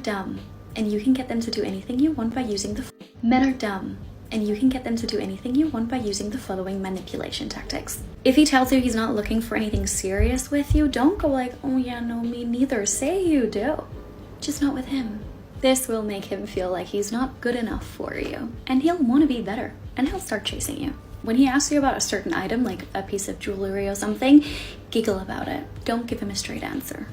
dumb, and you can get them to do anything you want by using the Men are dumb, and you can get them to do anything you want by using the following manipulation tactics. If he tells you he's not looking for anything serious with you, don't go like, oh yeah, no, me neither. Say you do. Just not with him. This will make him feel like he's not good enough for you, and he'll want to be better, and he'll start chasing you. When he asks you about a certain item, like a piece of jewelry or something, giggle about it. Don't give him a straight answer.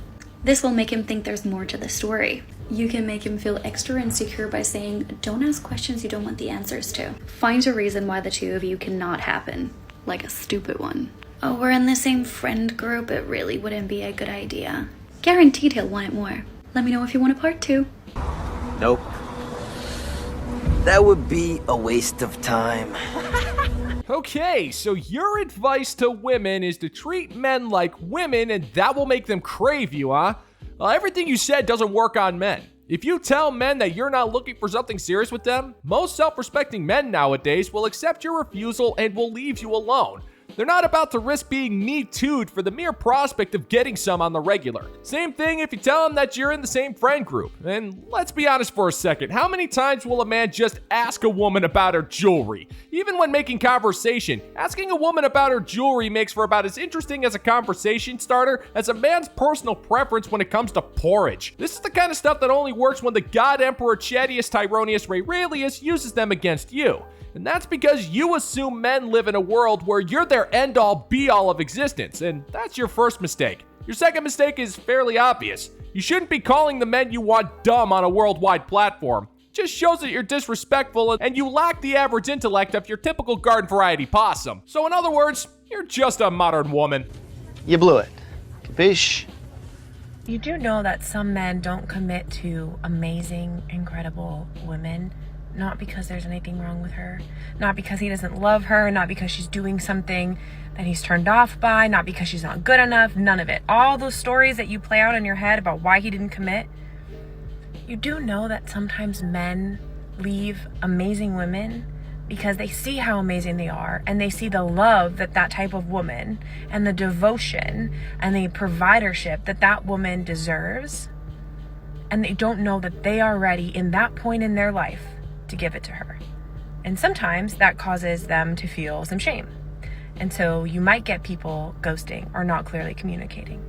This will make him think there's more to the story. You can make him feel extra insecure by saying, don't ask questions you don't want the answers to. Find a reason why the two of you cannot happen, like a stupid one. Oh, we're in the same friend group, it really wouldn't be a good idea. Guaranteed he'll want it more. Let me know if you want a part 2. Nope. That would be a waste of time. Okay, so your advice to women is to treat men like women and that will make them crave you, huh? Well, everything you said doesn't work on men. If you tell men that you're not looking for something serious with them, most self-respecting men nowadays will accept your refusal and will leave you alone. They're not about to risk being Me Too'd for the mere prospect of getting some on the regular. Same thing if you tell them that you're in the same friend group. And let's be honest for a second, how many times will a man just ask a woman about her jewelry? Even when making conversation, asking a woman about her jewelry makes for about as interesting as a conversation starter as a man's personal preference when it comes to porridge. This is the kind of stuff that only works when the God Emperor Chadius Tyronius Raerelius uses them against you. And that's because you assume men live in a world where you're their end-all be-all of existence, and that's your first mistake. Your second mistake is fairly obvious. You shouldn't be calling the men you want dumb on a worldwide platform. It just shows that you're disrespectful and you lack the average intellect of your typical garden variety possum. So in other words, you're just a modern woman. You blew it. Capiche? You do know that some men don't commit to amazing, incredible women. Not because there's anything wrong with her, not because he doesn't love her, not because she's doing something that he's turned off by, not because she's not good enough, none of it. All those stories that you play out in your head about why he didn't commit, you do know that sometimes men leave amazing women because they see how amazing they are and they see the love that that type of woman and the devotion and the providership that that woman deserves, and they don't know that they are ready in that point in their life to give it to her. And sometimes that causes them to feel some shame. And so you might get people ghosting or not clearly communicating.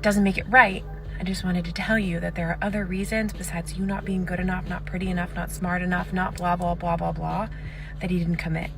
Doesn't make it right. I just wanted to tell you that there are other reasons besides you not being good enough, not pretty enough, not smart enough, not blah, blah, blah, blah, blah, that he didn't commit.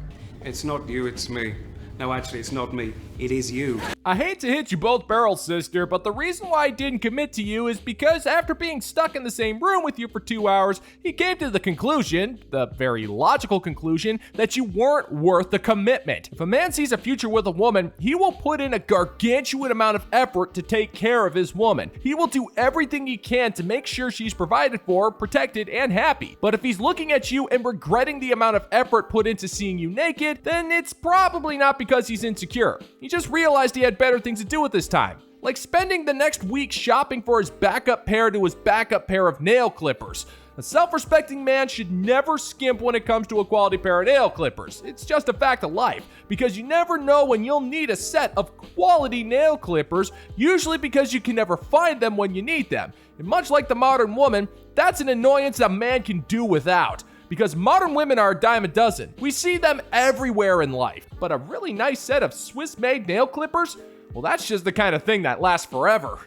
It's not you, it's me. No, actually, it's not me. It is you. I hate to hit you both barrels, sister, but the reason why I didn't commit to you is because after being stuck in the same room with you for 2 hours, he came to the conclusion, the very logical conclusion, that you weren't worth the commitment. If a man sees a future with a woman, he will put in a gargantuan amount of effort to take care of his woman. He will do everything he can to make sure she's provided for, protected, and happy. But if he's looking at you and regretting the amount of effort put into seeing you naked, then it's probably not because he's insecure. He just realized he had better things to do with his time. Like spending the next week shopping for his backup pair to his backup pair of nail clippers. A self-respecting man should never skimp when it comes to a quality pair of nail clippers. It's just a fact of life, because you never know when you'll need a set of quality nail clippers, usually because you can never find them when you need them. And much like the modern woman, that's an annoyance a man can do without. Because modern women are a dime a dozen. We see them everywhere in life. But a really nice set of Swiss-made nail clippers? Well, that's just the kind of thing that lasts forever.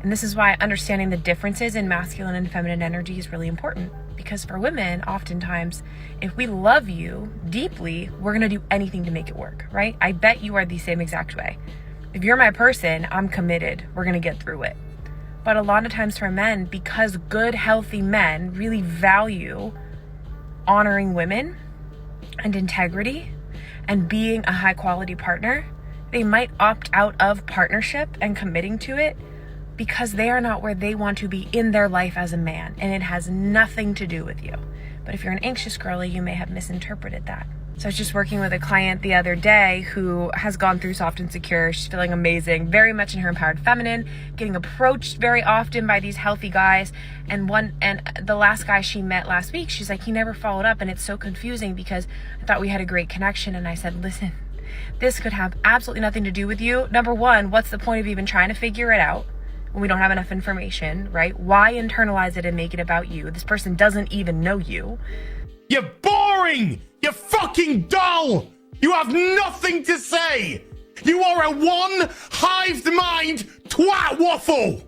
And this is why understanding the differences in masculine and feminine energy is really important. Because for women, oftentimes, if we love you deeply, we're gonna do anything to make it work, right? I bet you are the same exact way. If you're my person, I'm committed. We're gonna get through it. But a lot of times for men, because good, healthy men really value honoring women and integrity and being a high quality partner, they might opt out of partnership and committing to it because they are not where they want to be in their life as a man, and it has nothing to do with you. But if you're an anxious girly, you may have misinterpreted that. So I was just working with a client the other day who has gone through Soft and Secure. She's feeling amazing, very much in her empowered feminine, getting approached very often by these healthy guys. And the last guy she met last week, she's like, he never followed up, and it's so confusing because I thought we had a great connection. And I said, listen, this could have absolutely nothing to do with you. Number one, what's the point of even trying to figure it out? when we don't have enough information, right? Why internalize it and make it about you? This person doesn't even know you. You're boring! You're fucking dull! You have nothing to say! You are a one-hived mind twat waffle!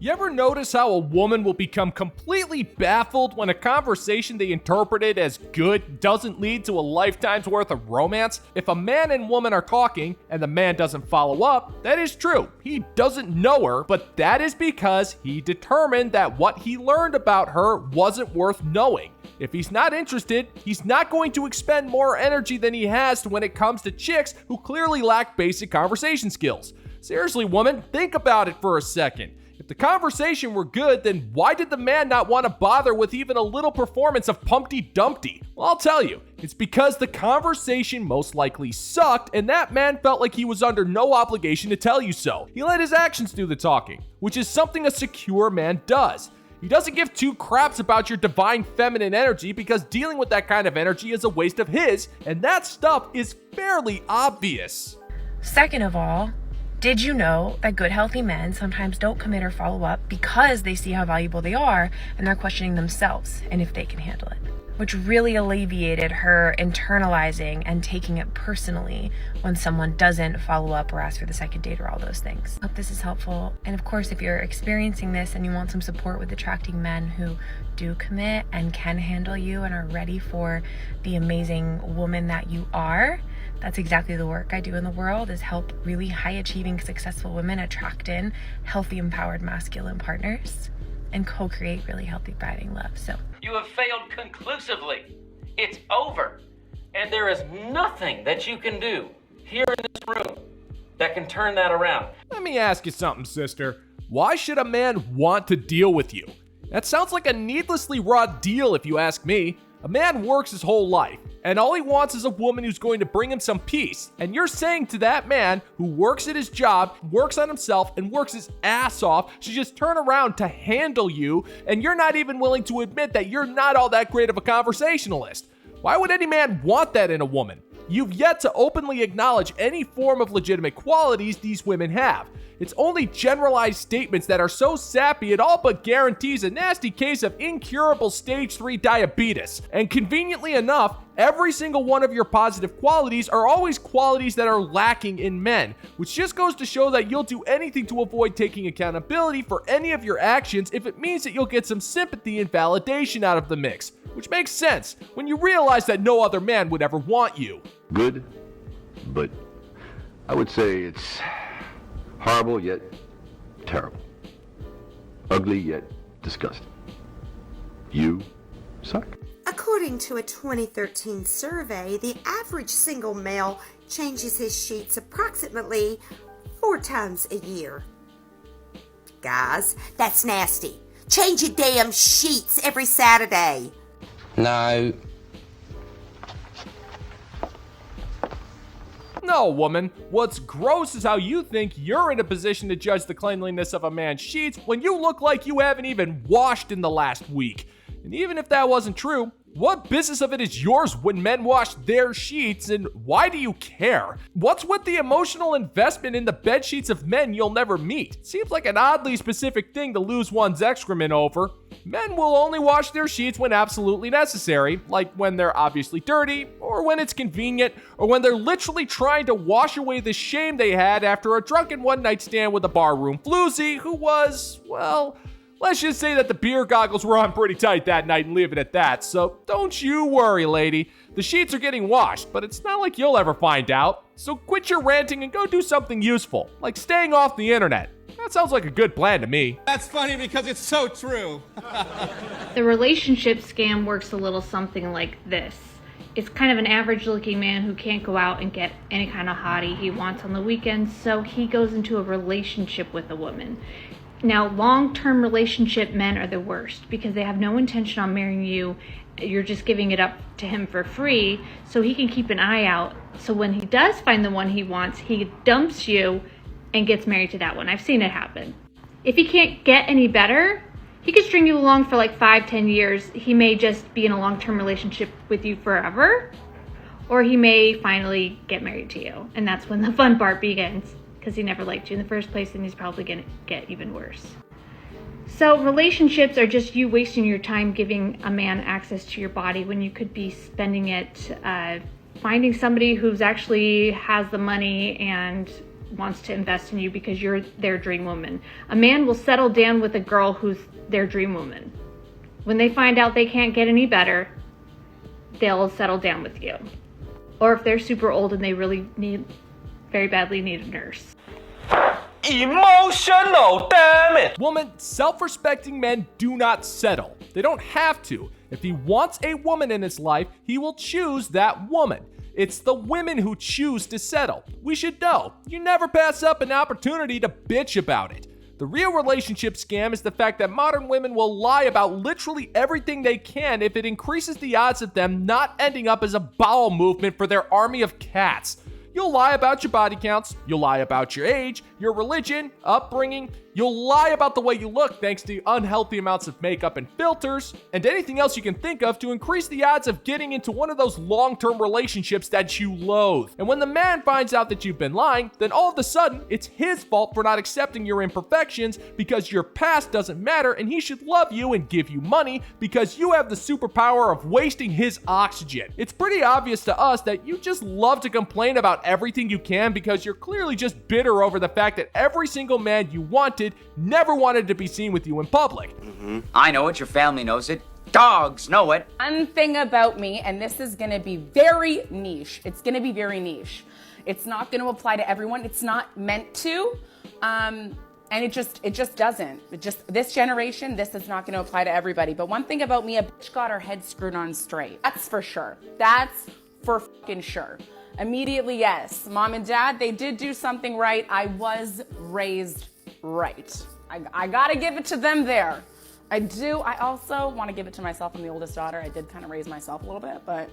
You ever notice how a woman will become completely baffled when a conversation they interpreted as good doesn't lead to a lifetime's worth of romance? If a man and woman are talking and the man doesn't follow up, that is true. He doesn't know her, but that is because he determined that what he learned about her wasn't worth knowing. If he's not interested, he's not going to expend more energy than he has when it comes to chicks who clearly lack basic conversation skills. Seriously, woman, think about it for a second. If the conversation were good, then why did the man not want to bother with even a little performance of Pumpty Dumpty? Well, I'll tell you, it's because the conversation most likely sucked and that man felt like he was under no obligation to tell you so. He let his actions do the talking, which is something a secure man does. He doesn't give two craps about your divine feminine energy because dealing with that kind of energy is a waste of his, and that stuff is fairly obvious. Second of all, did you know that good, healthy men sometimes don't commit or follow up because they see how valuable they are and they're questioning themselves and if they can handle it? Which really alleviated her internalizing and taking it personally when someone doesn't follow up or ask for the second date or all those things. Hope this is helpful. And of course, if you're experiencing this and you want some support with attracting men who do commit and can handle you and are ready for the amazing woman that you are, that's exactly the work I do in the world, is help really high-achieving, successful women attract in healthy, empowered, masculine partners and co-create really healthy, thriving love. So you have failed conclusively. It's over. And there is nothing that you can do here in this room that can turn that around. Let me ask you something, sister. Why should a man want to deal with you? That sounds like a needlessly raw deal if you ask me. A man works his whole life, and all he wants is a woman who's going to bring him some peace. And you're saying to that man who works at his job, works on himself, and works his ass off, should just turn around to handle you, and you're not even willing to admit that you're not all that great of a conversationalist. Why would any man want that in a woman? You've yet to openly acknowledge any form of legitimate qualities these women have. It's only generalized statements that are so sappy it all but guarantees a nasty case of incurable stage 3 diabetes. And conveniently enough, every single one of your positive qualities are always qualities that are lacking in men, which just goes to show that you'll do anything to avoid taking accountability for any of your actions if it means that you'll get some sympathy and validation out of the mix, which makes sense when you realize that no other man would ever want you. Good, but I would say it's horrible yet terrible. Ugly yet disgusting. You suck. According to a 2013 survey, the average single male changes his sheets approximately 4 times a year. Guys, that's nasty. Change your damn sheets every Saturday. No. No, woman. What's gross is how you think you're in a position to judge the cleanliness of a man's sheets when you look like you haven't even washed in the last week. And even if that wasn't true, what business of it is yours when men wash their sheets, and why do you care? What's with the emotional investment in the bed sheets of men you'll never meet? Seems like an oddly specific thing to lose one's excrement over. Men will only wash their sheets when absolutely necessary, like when they're obviously dirty, or when it's convenient, or when they're literally trying to wash away the shame they had after a drunken one-night stand with a barroom floozy who was, well, let's just say that the beer goggles were on pretty tight that night and leave it at that. So don't you worry, lady. The sheets are getting washed, but it's not like you'll ever find out. So quit your ranting and go do something useful, like staying off the internet. That sounds like a good plan to me. That's funny because it's so true. The relationship scam works a little something like this. It's kind of an average looking man who can't go out and get any kind of hottie he wants on the weekends, so he goes into a relationship with a woman. Now, long-term relationship men are the worst because they have no intention on marrying you. You're just giving it up to him for free so he can keep an eye out. So when he does find the one he wants, he dumps you and gets married to that one. I've seen it happen. If he can't get any better, he could string you along for like 5-10 years. He may just be in a long-term relationship with you forever, or he may finally get married to you. And that's when the fun part begins. because he never liked you in the first place, and he's probably going to get even worse. So relationships are just you wasting your time giving a man access to your body when you could be spending it finding somebody who's actually has the money and wants to invest in you because you're their dream woman. A man will settle down with a girl who's their dream woman. When they find out they can't get any better, they'll settle down with you. Or if they're super old and they really very badly need a nurse. Emotional, damn it! Woman, self-respecting men do not settle. They don't have to. If he wants a woman in his life, he will choose that woman. It's the women who choose to settle. We should know. You never pass up an opportunity to bitch about it. The real relationship scam is the fact that modern women will lie about literally everything they can if it increases the odds of them not ending up as a bowel movement for their army of cats. You'll lie about your body counts, you'll lie about your age, your religion, upbringing, you'll lie about the way you look thanks to unhealthy amounts of makeup and filters, and anything else you can think of to increase the odds of getting into one of those long-term relationships that you loathe. And when the man finds out that you've been lying, then all of a sudden, it's his fault for not accepting your imperfections because your past doesn't matter and he should love you and give you money because you have the superpower of wasting his oxygen. It's pretty obvious to us that you just love to complain about everything you can because you're clearly just bitter over the fact that every single man you wanted never wanted to be seen with you in public. I know it, your family knows it, dogs know it. One thing about me, and this is gonna be very niche. It's gonna be very niche. It's not gonna apply to everyone. It's not meant to. And it just doesn't. This generation, this is not gonna apply to everybody. But one thing about me, a bitch got her head screwed on straight. That's for sure. That's for fucking sure. Immediately, yes. Mom and dad, they did do something right. I was raised right. I gotta give it to them there. I do. I also want to give it to myself. I'm the oldest daughter. I did kind of raise myself a little bit, but...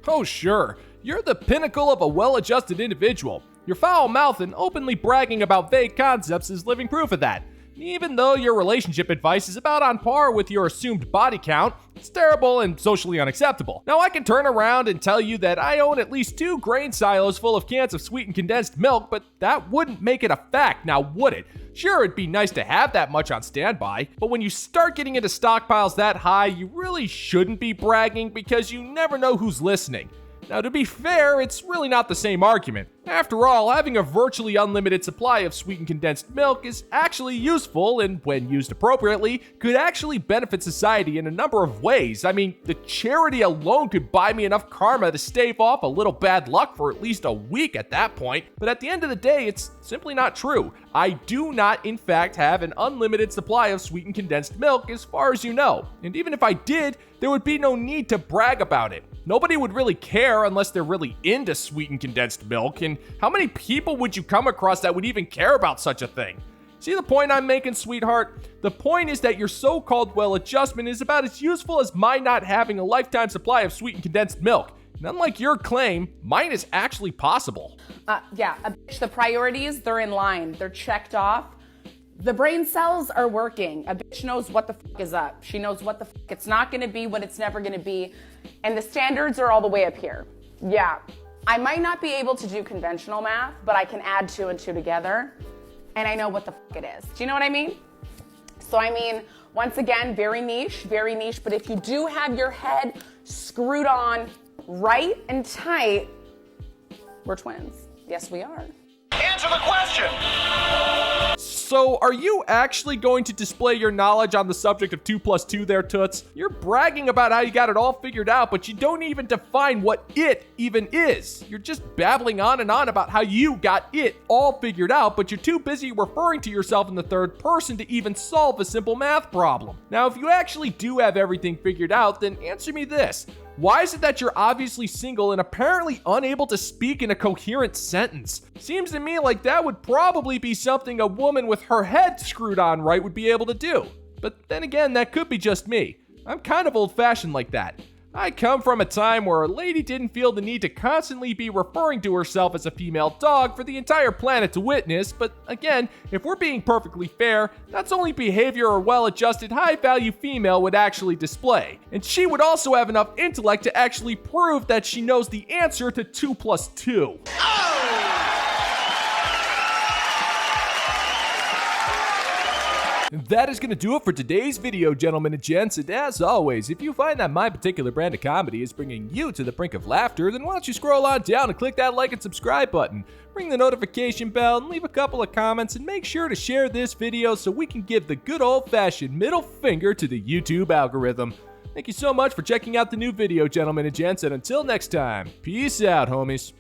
Oh, sure. You're the pinnacle of a well-adjusted individual. Your foul mouth and openly bragging about vague concepts is living proof of that. Even though your relationship advice is about on par with your assumed body count, it's terrible and socially unacceptable. Now, I can turn around and tell you that I own at least 2 grain silos full of cans of sweetened condensed milk, but that wouldn't make it a fact, now would it? Sure, it'd be nice to have that much on standby, but when you start getting into stockpiles that high, you really shouldn't be bragging because you never know who's listening. Now, to be fair, it's really not the same argument. After all, having a virtually unlimited supply of sweetened condensed milk is actually useful and, when used appropriately, could actually benefit society in a number of ways. I mean, the charity alone could buy me enough karma to stave off a little bad luck for at least a week at that point. But at the end of the day, it's simply not true. I do not, in fact, have an unlimited supply of sweetened condensed milk as far as you know. And even if I did, there would be no need to brag about it. Nobody would really care unless they're really into sweetened condensed milk, and how many people would you come across that would even care about such a thing? See the point I'm making, sweetheart? The point is that your so-called well-adjustment is about as useful as my not having a lifetime supply of sweetened condensed milk. And unlike your claim, mine is actually possible. The priorities, they're in line. They're checked off. The brain cells are working. A bitch knows what the fuck is up. She knows what the fuck it's not gonna be, what it's never gonna be. And the standards are all the way up here. Yeah, I might not be able to do conventional math, but I can add 2 and 2 together. And I know what the fuck it is. Do you know what I mean? So I mean, once again, very niche, but if you do have your head screwed on right and tight, we're twins. Yes, we are. Answer the question! So, are you actually going to display your knowledge on the subject of 2 + 2 there, Toots? You're bragging about how you got it all figured out, but you don't even define what it even is. You're just babbling on and on about how you got it all figured out, but you're too busy referring to yourself in the third person to even solve a simple math problem. Now, if you actually do have everything figured out, then answer me this. Why is it that you're obviously single and apparently unable to speak in a coherent sentence? Seems to me like that would probably be something a woman with her head screwed on right would be able to do. But then again, that could be just me. I'm kind of old-fashioned like that. I come from a time where a lady didn't feel the need to constantly be referring to herself as a female dog for the entire planet to witness, but again, if we're being perfectly fair, that's only behavior a well-adjusted, high-value female would actually display. And she would also have enough intellect to actually prove that she knows the answer to 2 + 2. That is going to do it for today's video, gentlemen and gents, and as always, if you find that my particular brand of comedy is bringing you to the brink of laughter, then why don't you scroll on down and click that like and subscribe button, ring the notification bell, and leave a couple of comments, and make sure to share this video so we can give the good old-fashioned middle finger to the YouTube algorithm. Thank you so much for checking out the new video, gentlemen and gents, and until next time, peace out, homies.